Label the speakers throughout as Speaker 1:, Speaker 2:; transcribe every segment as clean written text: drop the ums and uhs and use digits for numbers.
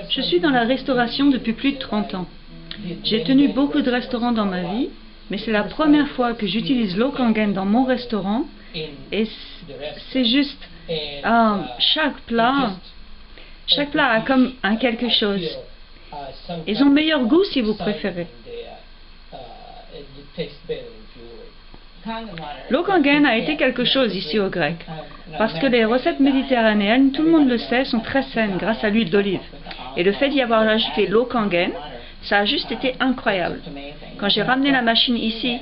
Speaker 1: Je suis dans la restauration depuis plus de 30 ans. J'ai tenu beaucoup de restaurants dans ma vie, mais c'est la première fois que j'utilise l'eau Kangen dans mon restaurant et c'est juste chaque plat a comme un quelque chose. Ils ont meilleur goût si vous préférez. L'eau Kangen a été quelque chose ici au grec, parce que les recettes méditerranéennes, tout le monde le sait, sont très saines grâce à l'huile d'olive. Et le fait d'y avoir ajouté l'eau Kangen, ça a juste été incroyable. Quand j'ai ramené la machine ici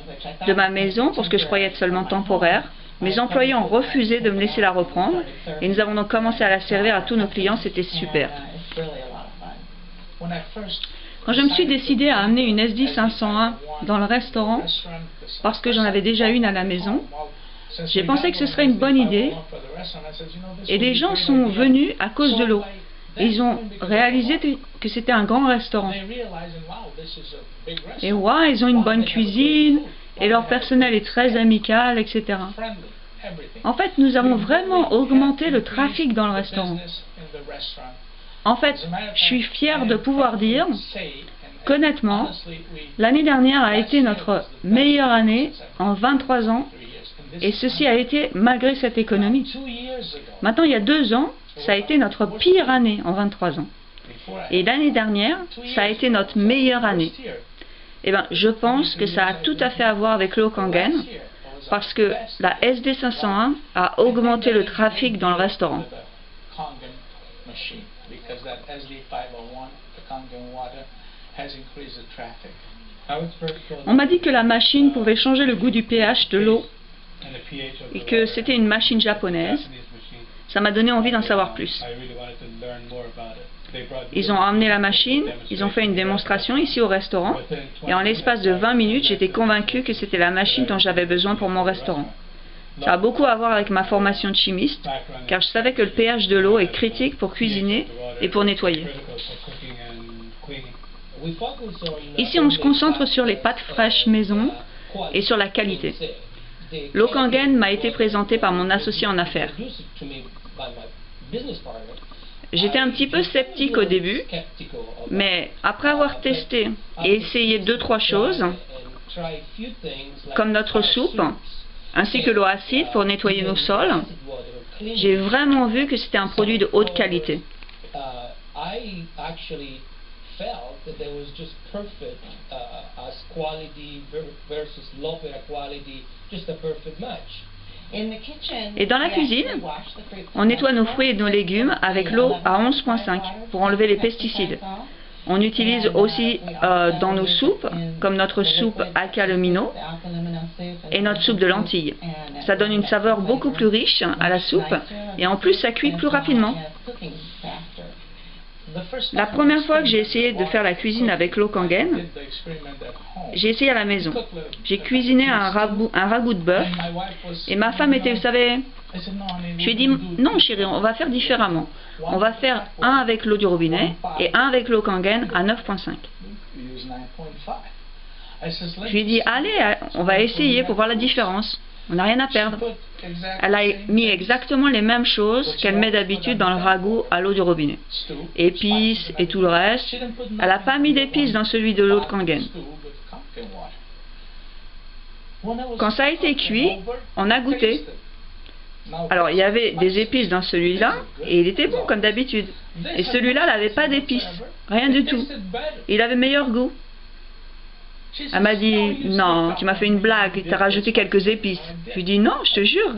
Speaker 1: de ma maison, parce que je croyais être seulement temporaire, mes employés ont refusé de me laisser la reprendre, et nous avons donc commencé à la servir à tous nos clients, c'était super. Quand je me suis décidé à amener une SD 501 dans le restaurant, parce que j'en avais déjà une à la maison, j'ai pensé que ce serait une bonne idée, et les gens sont venus à cause de l'eau. Ils ont réalisé que c'était un grand restaurant. Et waouh, ils ont une bonne cuisine, et leur personnel est très amical, etc. En fait, nous avons vraiment augmenté le trafic dans le restaurant. En fait, je suis fier de pouvoir dire qu'honnêtement, l'année dernière a été notre meilleure année en 23 ans, et ceci a été malgré cette économie. Maintenant, il y a 2 ans, ça a été notre pire année en 23 ans. Et l'année dernière, ça a été notre meilleure année. Eh bien, je pense que ça a tout à fait à voir avec l'eau Kangen, parce que la SD 501 a augmenté le trafic dans le restaurant. On m'a dit que la machine pouvait changer le goût du pH de l'eau et que c'était une machine japonaise. Ça m'a donné envie d'en savoir plus. Ils ont amené la machine, ils ont fait une démonstration ici au restaurant, et en l'espace de 20 minutes, j'étais convaincu que c'était la machine dont j'avais besoin pour mon restaurant. Ça a beaucoup à voir avec ma formation de chimiste, car je savais que le pH de l'eau est critique pour cuisiner et pour nettoyer. Ici, on se concentre sur les pâtes fraîches maison et sur la qualité. L'eau Kangen m'a été présentée par mon associé en affaires. J'étais un petit peu sceptique au début, mais après avoir testé et essayé 2-3 choses, comme notre soupe, ainsi que l'eau acide pour nettoyer nos sols, j'ai vraiment vu que c'était un produit de haute qualité. Et dans la cuisine, on nettoie nos fruits et nos légumes avec l'eau à 11,5 pour enlever les pesticides. On utilise aussi dans nos soupes, comme notre soupe Alcalomino et notre soupe de lentilles. Ça donne une saveur beaucoup plus riche à la soupe et en plus ça cuit plus rapidement. La première fois que j'ai essayé de faire la cuisine avec l'eau Kangen, j'ai essayé à la maison. J'ai cuisiné un ragoût de bœuf et ma femme était, vous savez, je lui ai dit non chérie, on va faire différemment. On va faire un avec l'eau du robinet et un avec l'eau Kangen à 9,5. Je lui ai dit allez, on va essayer pour voir la différence. On n'a rien à perdre. Elle a mis exactement les mêmes choses qu'elle met d'habitude dans le ragoût à l'eau du robinet. Épices et tout le reste. Elle n'a pas mis d'épices dans celui de l'eau de Kangen. Quand ça a été cuit, on a goûté. Alors, il y avait des épices dans celui-là, et il était bon comme d'habitude. Et celui-là n'avait pas d'épices. Rien du tout. Il avait meilleur goût. Elle m'a dit, non, tu m'as fait une blague, tu as rajouté quelques épices. Je lui ai dit, non, je te jure,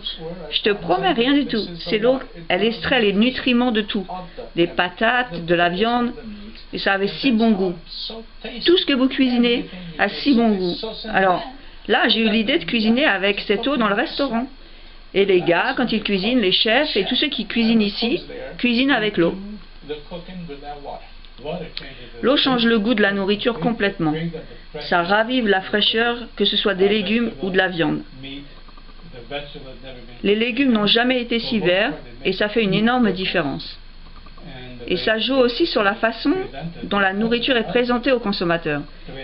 Speaker 1: je te promets, rien du tout. C'est l'eau, elle extrait les nutriments de tout. Des patates, de la viande, et ça avait si bon goût. Tout ce que vous cuisinez a si bon goût. Alors, là, j'ai eu l'idée de cuisiner avec cette eau dans le restaurant. Et les gars, quand ils cuisinent, les chefs et tous ceux qui cuisinent ici, cuisinent avec l'eau. L'eau change le goût de la nourriture complètement. Ça ravive la fraîcheur, que ce soit des légumes ou de la viande. Les légumes n'ont jamais été si verts et ça fait une énorme différence. Et ça joue aussi sur la façon dont la nourriture est présentée aux consommateurs.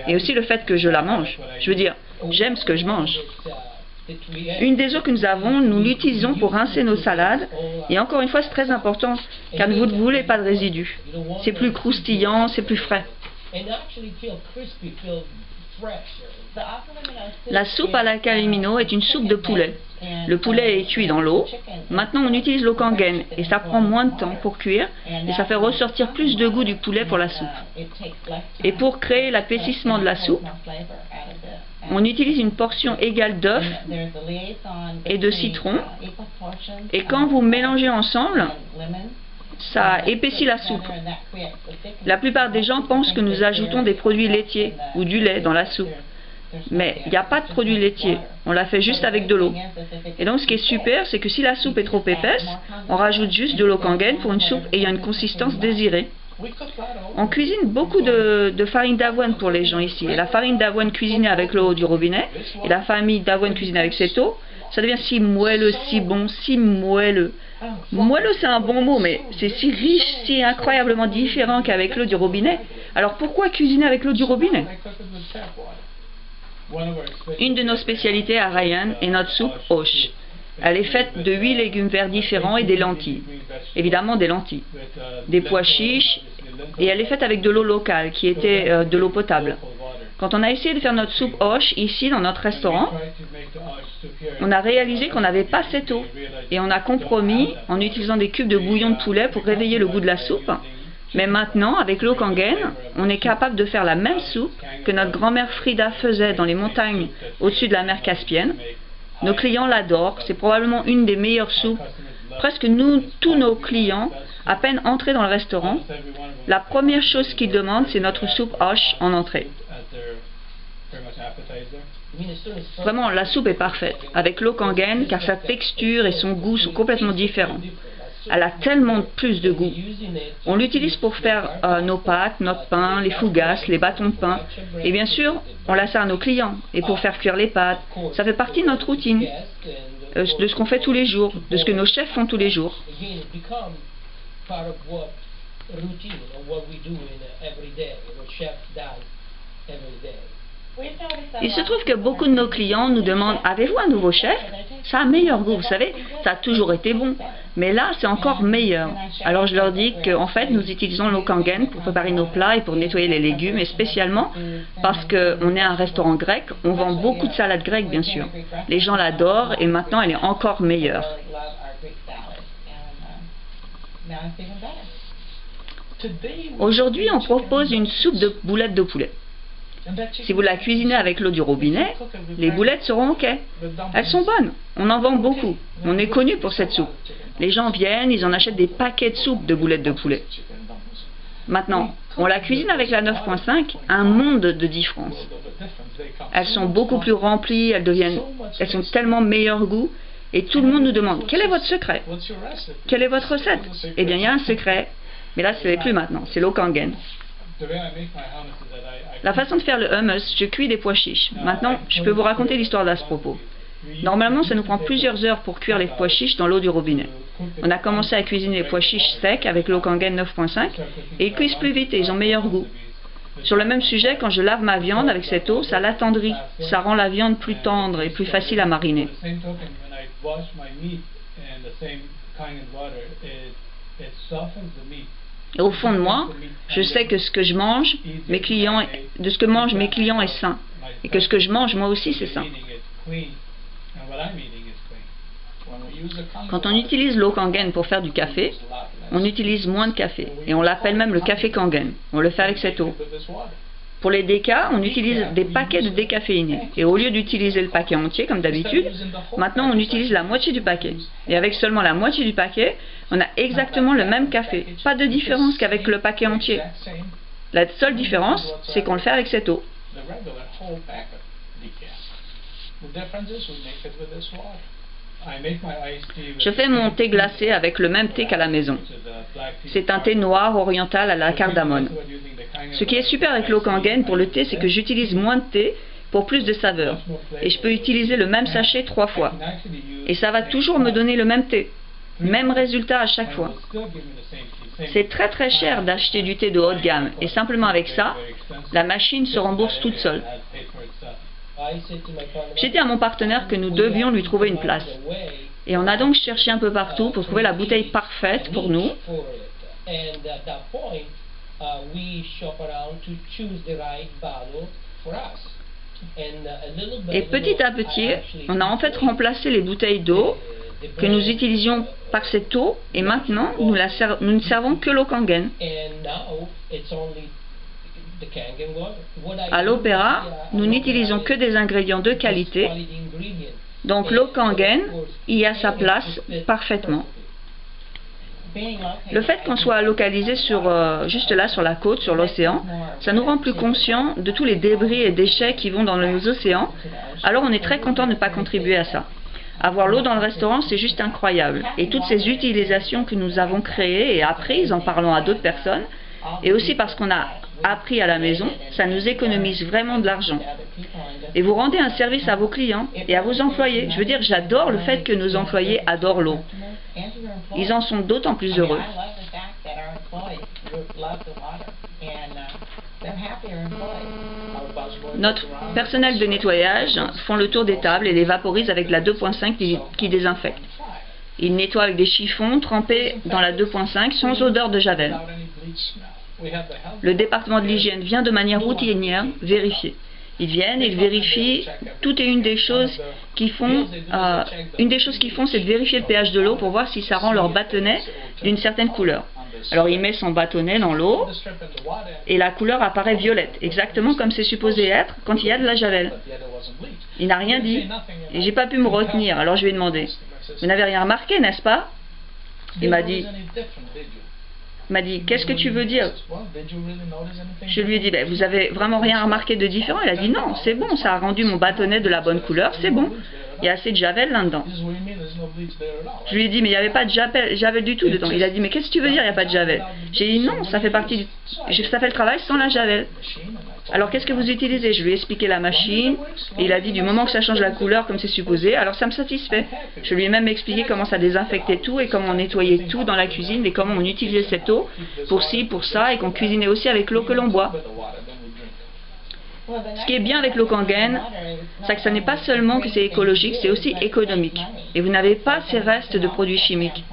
Speaker 1: Et aussi le fait que je la mange. Je veux dire, j'aime ce que je mange. Une des eaux que nous avons, nous l'utilisons pour rincer nos salades. Et encore une fois, c'est très important, car vous ne voulez pas de résidus. C'est plus croustillant, c'est plus frais. La soupe à la calimino est une soupe de poulet. Le poulet est cuit dans l'eau. Maintenant, on utilise l'eau Kangen et ça prend moins de temps pour cuire et ça fait ressortir plus de goût du poulet pour la soupe. Et pour créer l'appétissement de la soupe, on utilise une portion égale d'œuf et de citron. Et quand vous mélangez ensemble, ça épaissit la soupe. La plupart des gens pensent que nous ajoutons des produits laitiers ou du lait dans la soupe. Mais il n'y a pas de produits laitiers, on la fait juste avec de l'eau. Et donc ce qui est super, c'est que si la soupe est trop épaisse, on rajoute juste de l'eau Kangen pour une soupe ayant une consistance désirée. On cuisine beaucoup de farine d'avoine pour les gens ici. Et la farine d'avoine cuisinée avec l'eau du robinet et la farine d'avoine cuisinée avec cette eau, ça devient si moelleux, si bon, si moelleux. Moelleux, c'est un bon mot, mais c'est si riche, si incroyablement différent qu'avec l'eau du robinet. Alors pourquoi cuisiner avec l'eau du robinet? Une de nos spécialités à Ryan est notre soupe Osh. Elle est faite de 8 légumes verts différents et des lentilles. Évidemment des lentilles. Des pois chiches. Et elle est faite avec de l'eau locale, qui était de l'eau potable. Quand on a essayé de faire notre soupe Osh ici dans notre restaurant, on a réalisé qu'on n'avait pas cette eau. Et on a compromis en utilisant des cubes de bouillon de poulet pour réveiller le goût de la soupe. Mais maintenant, avec l'eau Kangen, on est capable de faire la même soupe que notre grand-mère Frida faisait dans les montagnes au-dessus de la mer Caspienne. Nos clients l'adorent, c'est probablement une des meilleures soupes. Presque tous nos clients, à peine entrés dans le restaurant, la première chose qu'ils demandent, c'est notre soupe Osh en entrée. Vraiment, la soupe est parfaite, avec l'eau Kangen, car sa texture et son goût sont complètement différents. Elle a tellement plus de goût. On l'utilise pour faire nos pâtes, notre pain, les fougasses, les bâtons de pain. Et bien sûr, on la sert à nos clients. Et pour faire cuire les pâtes, ça fait partie de notre routine, de ce qu'on fait tous les jours, de ce que nos chefs font tous les jours. Il se trouve que beaucoup de nos clients nous demandent « Avez-vous un nouveau chef ?» Ça a un meilleur goût, vous savez, ça a toujours été bon. Mais là, c'est encore meilleur. Alors je leur dis qu'en fait, nous utilisons l'eau Kangen pour préparer nos plats et pour nettoyer les légumes, et spécialement parce qu'on est un restaurant grec, on vend beaucoup de salade grecque, bien sûr. Les gens l'adorent et maintenant, elle est encore meilleure. Aujourd'hui, on propose une soupe de boulettes de poulet. Si vous la cuisinez avec l'eau du robinet, les boulettes seront OK. Elles sont bonnes. On en vend beaucoup. On est connu pour cette soupe. Les gens viennent, ils en achètent des paquets de soupe de boulettes de poulet. Maintenant, on la cuisine avec la 9.5, un monde de différence. Elles sont beaucoup plus remplies, elles sont tellement meilleur goût. Et tout le monde nous demande, quel est votre secret? Quelle est votre recette? Eh bien, il y a un secret, mais là, ce n'est plus maintenant, c'est l'eau Kangen. La façon de faire le hummus, je cuis des pois chiches. Maintenant, je peux vous raconter l'histoire d'à ce propos. Normalement, ça nous prend plusieurs heures pour cuire les pois chiches dans l'eau du robinet. On a commencé à cuisiner les pois chiches secs avec l'eau Kangen 9.5 et ils cuisent plus vite et ils ont meilleur goût. Sur le même sujet, quand je lave ma viande avec cette eau, ça l'attendrit. Ça rend la viande plus tendre et plus facile à mariner. Et au fond de moi, je sais que ce que je mange, mes clients est sain. Et que ce que je mange, moi aussi, c'est sain. Quand on utilise l'eau Kangen pour faire du café, on utilise moins de café. Et on l'appelle même le café Kangen. On le fait avec cette eau. Pour les décas, on utilise des paquets de décaféinés. Et au lieu d'utiliser le paquet entier, comme d'habitude, maintenant on utilise la moitié du paquet. Et avec seulement la moitié du paquet, on a exactement le même café. Pas de différence qu'avec le paquet entier. La seule différence, c'est qu'on le fait avec cette eau. Je fais mon thé glacé avec le même thé qu'à la maison. C'est un thé noir oriental à la cardamone. Ce qui est super avec l'eau Kangen pour le thé, c'est que j'utilise moins de thé pour plus de saveur. Et je peux utiliser le même sachet 3 fois. Et ça va toujours me donner le même thé. Même résultat à chaque fois. C'est très très cher d'acheter du thé de haut de gamme. Et simplement avec ça, la machine se rembourse toute seule. J'ai dit à mon partenaire que nous devions lui trouver une place. Et on a donc cherché un peu partout pour trouver la bouteille parfaite pour nous. Et petit à petit, on a en fait remplacé les bouteilles d'eau que nous utilisions par cette eau, et maintenant nous ne servons que l'eau Kangen. À l'opéra, nous n'utilisons que des ingrédients de qualité, donc l'eau Kangen y a sa place parfaitement. Le fait qu'on soit localisé juste là sur la côte, sur l'océan, ça nous rend plus conscients de tous les débris et déchets qui vont dans les océans, alors on est très content de ne pas contribuer à ça. Avoir l'eau dans le restaurant, c'est juste incroyable. Et toutes ces utilisations que nous avons créées et apprises en parlant à d'autres personnes, et aussi parce qu'on a appris à la maison, ça nous économise vraiment de l'argent. Et vous rendez un service à vos clients et à vos employés. Je veux dire, j'adore le fait que nos employés adorent l'eau. Ils en sont d'autant plus heureux. Notre personnel de nettoyage font le tour des tables et les vaporise avec la 2.5 qui désinfecte. Ils nettoient avec des chiffons trempés dans la 2.5 sans odeur de javel. Le département de l'hygiène vient de manière routinière vérifier. Ils viennent, ils vérifient. Tout est une des choses qu'ils font. C'est de vérifier le pH de l'eau pour voir si ça rend leur bâtonnet d'une certaine couleur. Alors il met son bâtonnet dans l'eau et la couleur apparaît violette, exactement comme c'est supposé être quand il y a de la javel. Il n'a rien dit et j'ai pas pu me retenir. Alors je lui ai demandé, vous n'avez rien remarqué, n'est-ce pas? Il m'a dit, qu'est-ce que tu veux dire? Je lui ai dit, vous avez vraiment rien remarqué de différent? Il a dit, non, c'est bon, ça a rendu mon bâtonnet de la bonne couleur, c'est bon. Il y a assez de javel là-dedans. Je lui ai dit, mais il n'y avait pas de javel du tout dedans. Il a dit, mais qu'est-ce que tu veux dire, il n'y a pas de javel? J'ai dit, non, ça fait le travail sans la javel. Alors qu'est-ce que vous utilisez? Je lui ai expliqué la machine, et il a dit, du moment que ça change la couleur comme c'est supposé, alors ça me satisfait. Je lui ai même expliqué comment ça désinfectait tout, et comment on nettoyait tout dans la cuisine, et comment on utilisait cette eau pour ci, pour ça, et qu'on cuisinait aussi avec l'eau que l'on boit. Ce qui est bien avec l'eau Kangen, c'est que ce n'est pas seulement que c'est écologique, c'est aussi économique. Et vous n'avez pas ces restes de produits chimiques.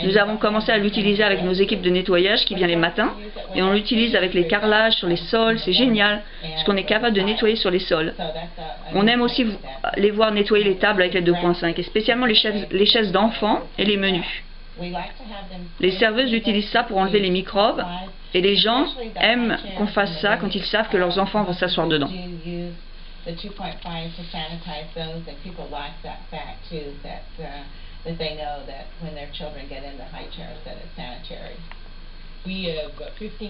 Speaker 1: Nous avons commencé à l'utiliser avec nos équipes de nettoyage qui viennent les matins, et on l'utilise avec les carrelages sur les sols, c'est génial, parce qu'on est capable de nettoyer sur les sols. On aime aussi les voir nettoyer les tables avec les 2.5, et spécialement les chaises d'enfants et les menus. Les serveuses utilisent ça pour enlever les microbes, et les gens aiment qu'on fasse ça quand ils savent que leurs enfants vont s'asseoir dedans.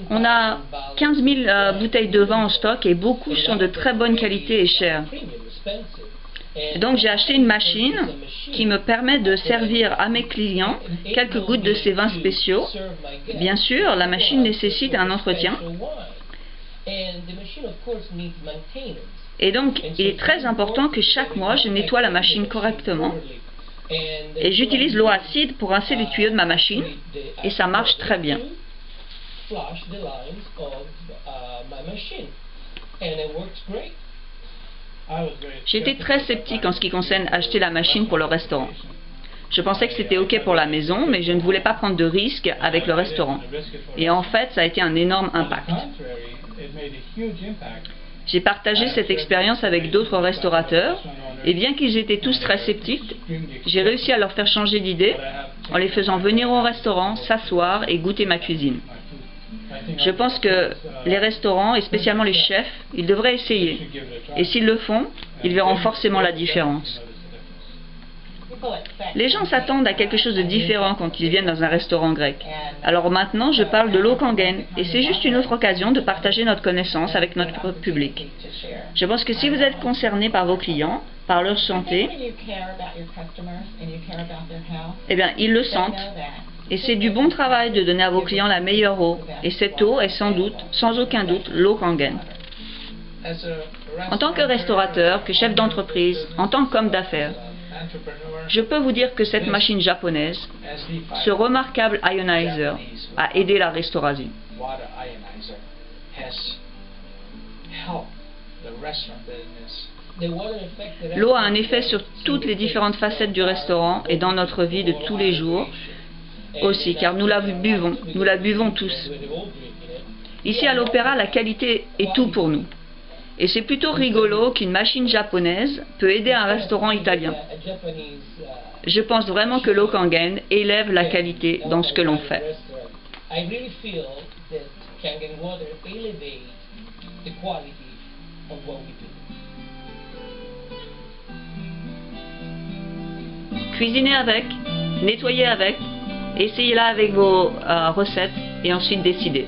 Speaker 1: On a 15 000 bouteilles de vin en stock et beaucoup sont de très bonne qualité et chères. Donc j'ai acheté une machine qui me permet de servir à mes clients quelques gouttes de ces vins spéciaux. Bien sûr, la machine nécessite un entretien. Et donc, il est très important que chaque mois, je nettoie la machine correctement. Et j'utilise l'eau acide pour rincer les tuyaux de ma machine. Et ça marche très bien. J'étais très sceptique en ce qui concerne acheter la machine pour le restaurant. Je pensais que c'était OK pour la maison, mais je ne voulais pas prendre de risques avec le restaurant. Et en fait, ça a été un énorme impact. J'ai partagé cette expérience avec d'autres restaurateurs, et bien qu'ils étaient tous très sceptiques, j'ai réussi à leur faire changer d'idée en les faisant venir au restaurant, s'asseoir et goûter ma cuisine. Je pense que les restaurants, et spécialement les chefs, ils devraient essayer. Et s'ils le font, ils verront forcément la différence. Les gens s'attendent à quelque chose de différent quand ils viennent dans un restaurant grec. Alors maintenant, je parle de l'eau Kangen, et c'est juste une autre occasion de partager notre connaissance avec notre public. Je pense que si vous êtes concerné par vos clients, par leur santé, eh bien, ils le sentent. Et c'est du bon travail de donner à vos clients la meilleure eau. Et cette eau est sans aucun doute, l'eau Kangen. En tant que restaurateur, que chef d'entreprise, en tant qu'homme d'affaires, je peux vous dire que cette machine japonaise, ce remarquable ionizer, a aidé la restauration. L'eau a un effet sur toutes les différentes facettes du restaurant et dans notre vie de tous les jours aussi, car nous la buvons tous. Ici à l'opéra, la qualité est tout pour nous. Et c'est plutôt rigolo qu'une machine japonaise peut aider un restaurant italien. Je pense vraiment que l'eau Kangen élève la qualité dans ce que l'on fait. Cuisinez avec, nettoyez avec, essayez-la avec vos recettes et ensuite décidez.